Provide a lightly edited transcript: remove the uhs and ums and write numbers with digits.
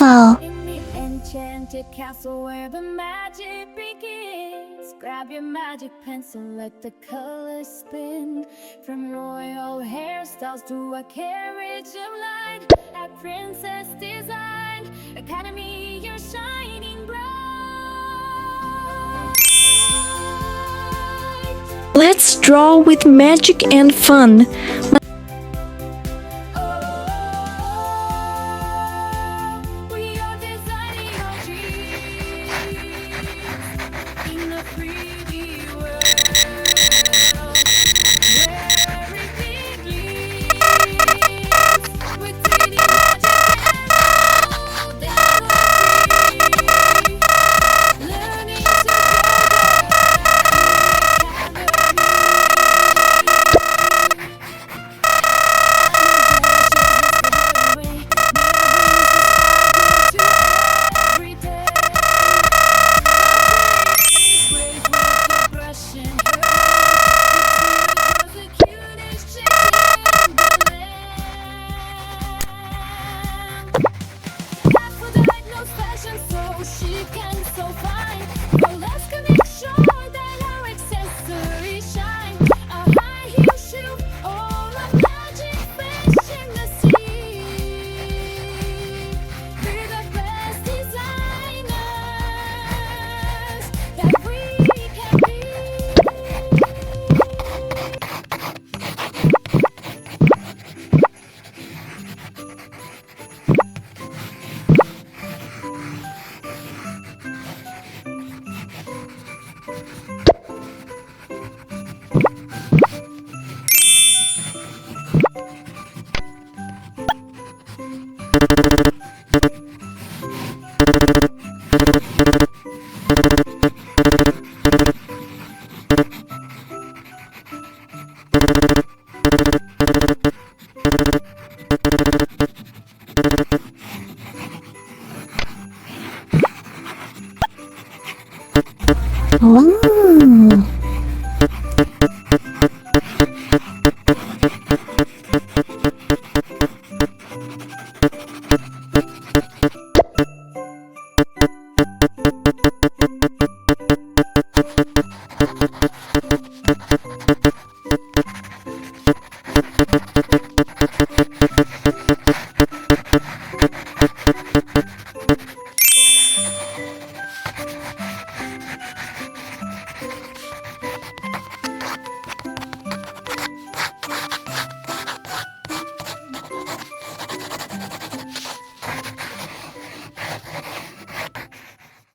beautiful. In the enchanted castle where the magic begins, grab your magic pencil, let the colors spin. From royal hairstyles to a carriage of light, at Princess Design Academy, you're shining bright. Let's draw with magic and fun.